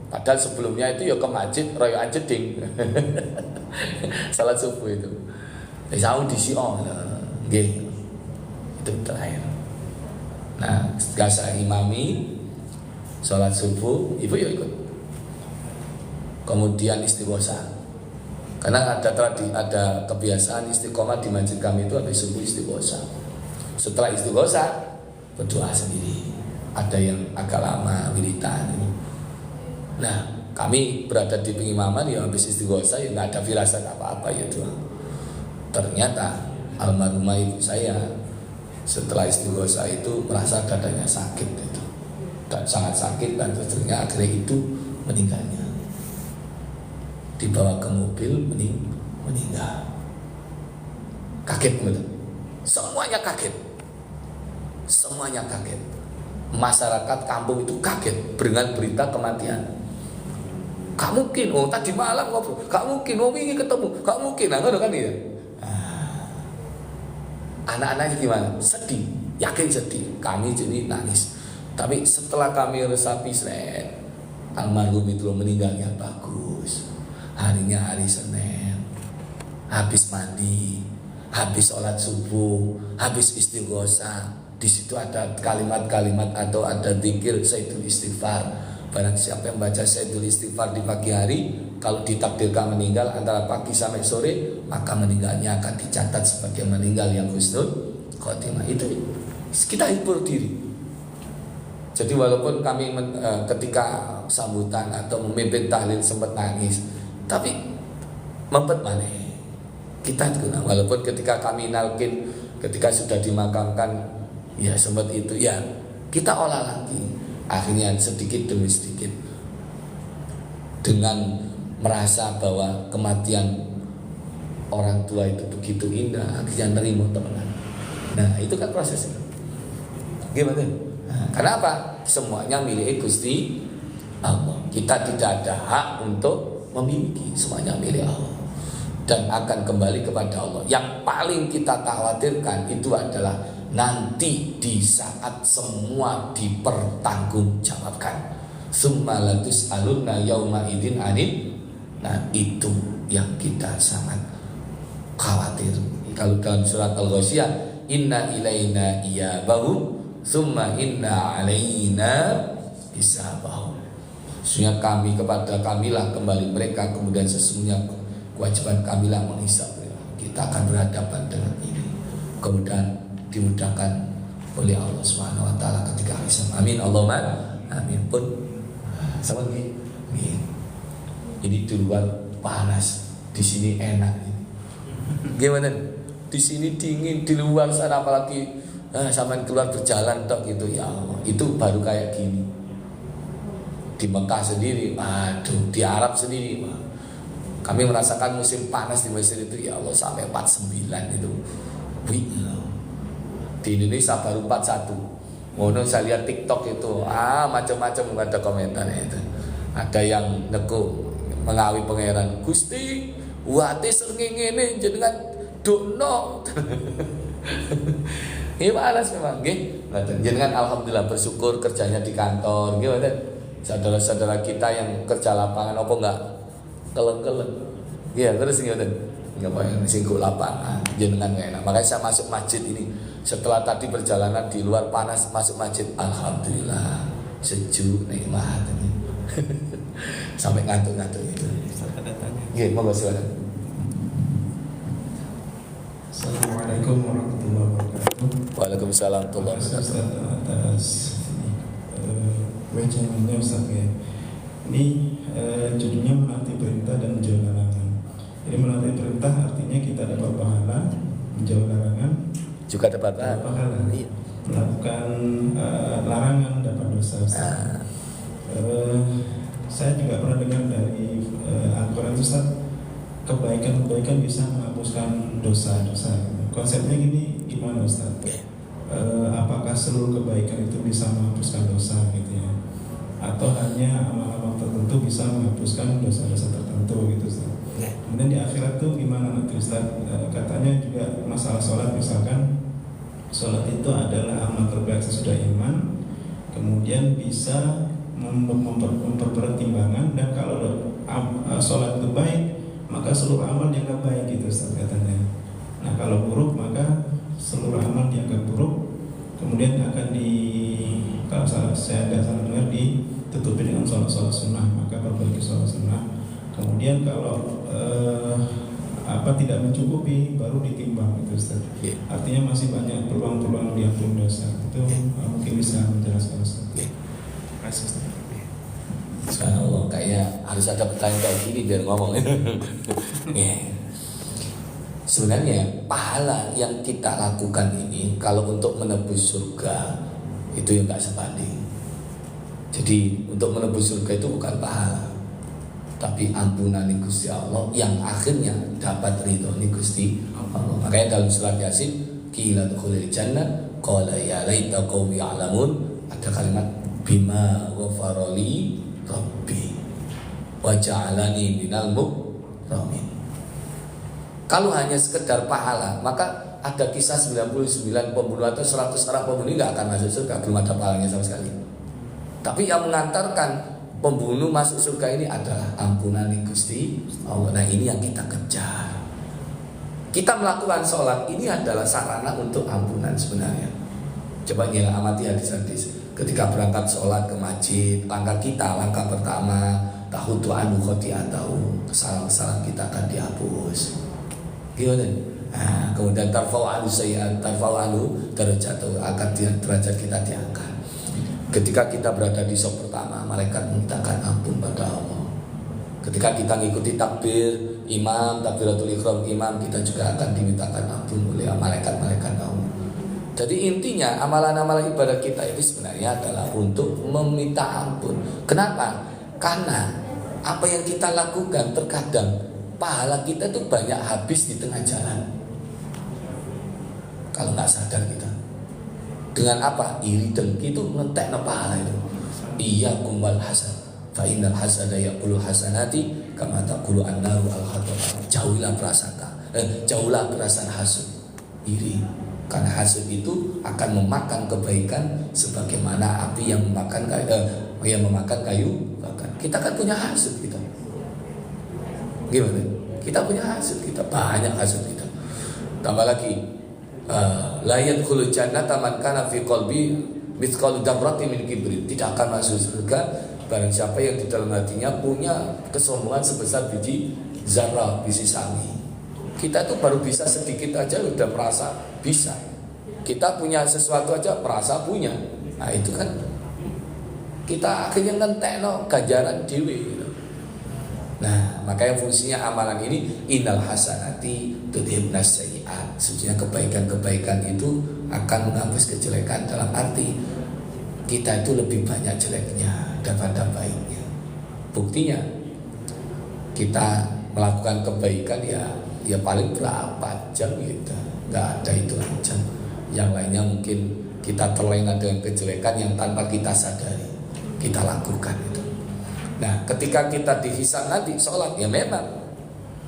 S1: padahal sebelumnya itu ke masjid royoan jeding salat subuh itu. Saya di Sion, itu terakhir. Nah, ketika saya imami salat subuh, ibu ikut. Kemudian istighosah. Karena ada kebiasaan istiqomah di masjid kami itu habis subuh istighosah. Setelah istighosah berdoa sendiri. Ada yang agak lama wiritan. Nah, kami berada di pengimaman habis istighosah nggak ada firasat apa-apa doa. Ternyata almarhumah ibu saya setelah istighosah itu merasa dadanya sakit itu, dan sangat sakit, dan ternyata akhirnya itu meninggalnya. Dibawa ke mobil meninggal. Kaget betul. Semuanya kaget. Masyarakat kampung itu kaget dengan berita kematian. Gak mungkin, tadi malam ngobrol, gak mungkin, ingin ketemu, gak mungkin, kan ya. Anak-anaknya gimana? Sedih, yakin sedih. Kami jadi nangis. Tapi setelah kami resapi almarhum itu meninggalnya bagus. Harinya hari Senin, habis mandi, habis sholat subuh, habis istighosah. Di situ ada kalimat-kalimat atau ada zikir Sayyidul Istighfar. Barang siapa yang baca Sayyidul Istighfar di pagi hari, kalau ditakdirkan meninggal antara pagi sampai sore, maka meninggalnya akan dicatat sebagai meninggal yang husnul khotimah. Itu kita hibur diri. Jadi walaupun kami ketika sambutan atau memimpin tahlil sempat nangis, tapi mempet maneh. Kita juga walaupun ketika kami nalkin, ketika sudah dimakamkan, ya sempat itu ya kita olah lagi. Akhirnya sedikit demi sedikit dengan merasa bahwa kematian orang tua itu begitu indah, akhirnya nerima teman. Nah itu kan prosesnya. Gimana? Nah, kenapa? Semuanya milik Gusti Allah. Kita tidak ada hak untuk memiliki, semuanya milik Allah dan akan kembali kepada Allah. Yang paling kita khawatirkan itu adalah nanti di saat semua dipertanggungjawabkan. Summa latus'alunna yauma idzin anil. Nah itu yang kita sangat khawatir. Kalau dalam surat Al-Ghasyiyah, inna ilaina iyabahum summa inna alaina hisabahum. Sesungguhnya kami kepada kamilah kembali mereka, kemudian sesungguhnya kewajiban kamilah menghisab mereka. Kita akan berhadapan dengan ini. Kemudian dimudahkan oleh Allah Subhanahu wa taala ketika hisab. Amin Allahumma amin. Pun sama ini. Ini di luar panas, di sini enak. Gimana? Di sini dingin, di luar sana apalagi sampai keluar berjalan tok gitu ya Allah. Itu baru kayak gini. Di Mekah sendiri, aduh, di Arab sendiri, kami merasakan musim panas di Mesir itu ya Allah sampai 49 itu. Wih, di Indonesia baru 41. Ngono saya lihat TikTok itu, macam-macam ada komentarnya itu. Ada yang neku mengawi pangeran, Gusti, wate srengenge ngene jenengan dokno. Ini panas memang, nggih. Jenengan alhamdulillah bersyukur kerjanya di kantor, nggih mboten. Saudara-saudara kita yang kerja lapangan apa enggak keleng-keleng. Iya, terus nggih mboten. Enggak apa yang singgung lapangan, jenengan enggak enak. Makanya saya masuk masjid ini setelah tadi perjalanan di luar panas, masuk masjid alhamdulillah sejuk nikmat ini. Sampai ngantuk-ngantuk itu. Nggih, monggo silakan.
S3: Assalamualaikum warahmatullahi wabarakatuh.
S1: Waalaikumsalam warahmatullahi wabarakatuh.
S3: Atas wejangannya Ustaz ya. Ini judulnya menaati perintah dan menjauhi larangan. Jadi menaati perintah artinya kita dapat pahala, menjauhi larangan
S1: Juga dapat
S3: pahala.
S1: Iya.
S3: Melakukan larangan dapat dosa. Saya juga pernah dengar dari Al-Quran Ustaz, kebaikan-kebaikan bisa menghapuskan dosa-dosa. Konsepnya gini, gimana Ustaz? Apakah seluruh kebaikan itu bisa menghapuskan dosa gitu ya? Atau hanya amal-amal tertentu bisa menghapuskan dosa-dosa tertentu gitu Ustaz? Kemudian di akhirat tuh gimana nanti Ustaz? Katanya juga masalah sholat, misalkan sholat itu adalah amal terbaik sesudah iman, kemudian bisa memperberat timbangan, dan kalau sholat itu baik maka seluruh amal dianggap baik gitu Ustaz katanya. Nah kalau buruk maka seluruh amal dianggap buruk, kemudian akan kalau saya tidak salah dengar ditutupi dengan sholat sunnah, maka perbaiki sholat sunnah. Kemudian kalau tidak mencukupi baru ditimbang gitu Ustaz. Artinya masih banyak peluang-peluang diampuni dosa. Itu mungkin bisa menjelaskan Ustaz. Terima kasih Ustaz.
S1: Subhanallah, kayak harus ada pertanyaan kayak gini biar ngomong. Sebenarnya pahala yang kita lakukan ini kalau untuk menebus surga itu yang gak sebanding. Jadi untuk menebus surga itu bukan pahala, tapi ampunan Gusti Allah yang akhirnya dapat ridho Gusti Allah. Makanya dalam surat Yasin, qila dukhulil jannah qala ya laita qaumi ya'lamun, ada kalimat bima ghafarali Rabbi wa ja'alani minal mukramin. Kalau hanya sekedar pahala, maka ada kisah 99 pembunuh atau 100 orang pembunuh nggak akan masuk surga, belum ada pahalanya sama sekali. Tapi yang mengantarkan pembunuh masuk surga ini adalah ampunan Gusti Allah. Nah ini yang kita kejar. Kita melakukan sholat ini adalah sarana untuk ampunan sebenarnya. Coba kita amati hadis-hadis. Ketika berangkat sholat ke masjid, langkah pertama tahu tu'anu khoti'atahu, kesalahan-kesalahan kita akan dihapus. Gimana? Nah, kemudian tarfa'u anhu sayyi'at, tarfa'u anhu darajatuh, akan derajat kita diangkat. Ketika kita berada di saf pertama, malaikat memintakan ampun pada Allah. Ketika kita mengikuti takbir imam, takbiratul ihram imam, kita juga akan dimintakan ampun oleh malaikat-malaikat Allah. Jadi intinya amalan-amalan ibadah kita itu sebenarnya adalah untuk meminta ampun. Kenapa? Karena apa yang kita lakukan terkadang pahala kita itu banyak habis di tengah jalan. Kalau nggak sadar kita. Dengan apa? Iri dengki itu ngetekno pahala itu. Iya kumbal hasan. Fa innal hasada yaqulu hasanati kama taqulu an-naru al-khatab. Jauhilah prasangka. Jauhlah perasaan hasud. Iri. Karena hasud itu akan memakan kebaikan sebagaimana api yang memakan kayu bakar. Kita kan punya hasud kita. Gimana? Kita punya hasud kita, banyak hasud kita. Tambah lagi, la yadkhulul jannata man kana fi qalbi mithqalu dzarratin min kibrin. Tidak akan masuk surga barang siapa yang di dalam hatinya punya kesombongan sebesar biji zarah, biji sawi. Kita tuh baru bisa sedikit aja udah merasa bisa. Kita punya sesuatu aja merasa punya. Nah itu kan kita akhirnya ngentekno ganjaran dewe gitu. Nah makanya fungsinya amalan ini innal hasanati tudhibnas sayyi'at. Sebenarnya kebaikan-kebaikan itu akan menghapus kejelekan. Dalam arti kita itu lebih banyak jeleknya daripada baiknya. Buktinya kita melakukan kebaikan ya paling berapa jam gitu, nggak ada itu jam. Yang lainnya mungkin kita terlena dengan kejelekan yang tanpa kita sadari kita lakukan itu. Nah ketika kita dihisab nanti sholat, ya memang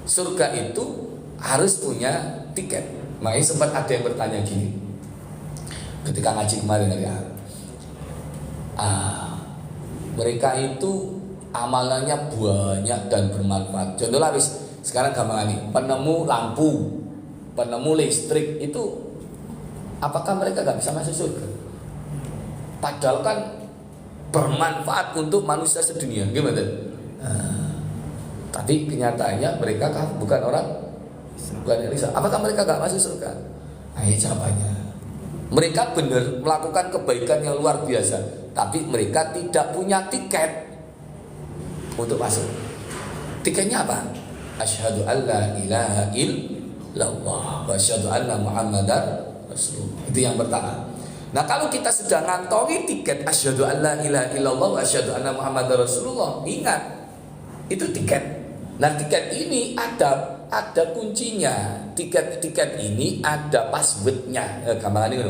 S1: surga itu harus punya tiket. Makanya sempat ada yang bertanya gini ketika ngaji kemarin ya, mereka itu amalannya banyak dan bermanfaat. Contohnya sekarang gampang nih, penemu lampu, penemu listrik itu apakah mereka gak bisa masuk surga? Padahal kan bermanfaat untuk manusia sedunia, gimana? Tapi kenyataannya mereka bukan orang Islam. Apakah mereka gak masuk surga? Nah ini jawabannya. Mereka benar melakukan kebaikan yang luar biasa, tapi mereka tidak punya tiket untuk masuk. Tiketnya apa? Asyhadu an la ilaha illallah wa asyhadu anna Muhammadar Rasulullah. Itu yang pertama. Nah, kalau kita sudah ngantongi tiket asyhadu an la ilaha illallah wa asyhadu anna Muhammadar Rasulullah, ingat itu tiket. Nah, tiket ini ada kuncinya. Tiket ini ada passwordnya. Gampangan ini.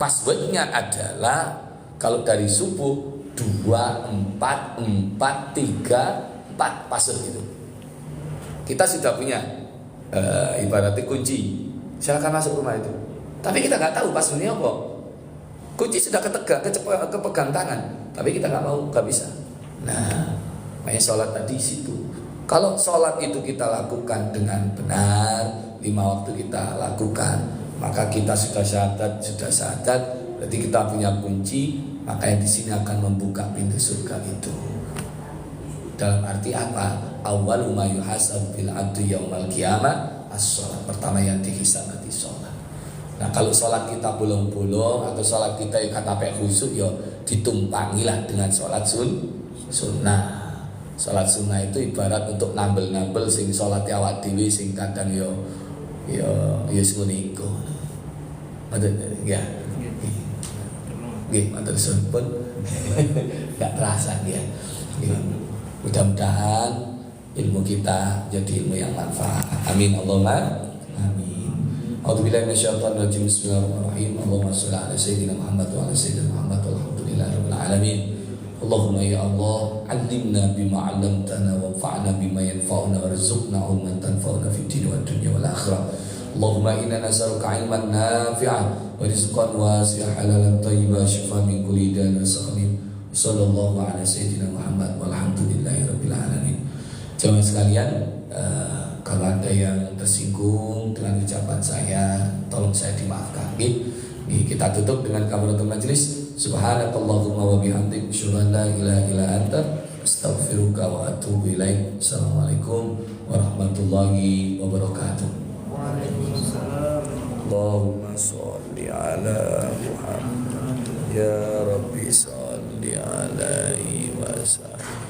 S1: Passwordnya adalah kalau dari subuh 2 4 4 3 4 password itu. Kita sudah punya ibaratnya kunci. Silakan masuk rumah itu. Tapi kita nggak tahu passwordnya apa. Kunci sudah kepegang tangan, tapi kita nggak bisa. Nah, makanya sholat tadi situ. Kalau sholat itu kita lakukan dengan benar, 5 waktu kita lakukan, maka kita sudah syahadat, berarti kita punya kunci, maka yang di sini akan membuka pintu surga itu. Dalam arti apa? Awwalu ma yuhasabu bil abdi yaumal qiyamah as-shalat. Pertama yang dihisab nanti sholat. Nah kalau sholat kita bolong-bolong atau sholat kita yang kata khusyuk, ya ditumpangilah dengan sholat sunnah. Sholat sunnah itu ibarat untuk nambel-nambel sing sholat awak dhewe sing kadang yo semeniko. Betul ya. Nggih, matur suwun. Enggak terasa ya. Mudah-mudahan ilmu kita jadi ilmu yang manfaat. Amin Allahumma amin. A'udzubillahi minasyaitonir rajim. Bismillahirrahmanirrahim. Allahumma shalli ala sayyidina Muhammad wa ala sayyidina Muhammad walhamdulillahirabbil alamin. Allahumma ya Allah, 'allimna bima 'allamtana wanfa'na bima yanfa'una warzuqna 'ilman tanfa'una fid din wad dunya wal akhirah. Allahumma inna nas'aluka 'ilman nafi'an wa rizqan wasi'an halalan thayyiban shifaan min kulli da'in wa saqmin. Sallallahu ala sayyidina Muhammad walhamdulillahirabbil alamin. Jemaah sekalian, kalau ada yang tersinggung dengan ucapan saya, tolong saya dimaafkan. Kita tutup dengan kafaratul majelis. Subhanakallahumma wa bihamdik, asyhadu an la ilaha illa anta, astaghfiruka wa atubu ilaik. Assalamualaikum warahmatullahi wabarakatuh. Waalaikumsalam. Allahumma sholli ala Muhammad. Ya Rabbi salli alaihi wasallam.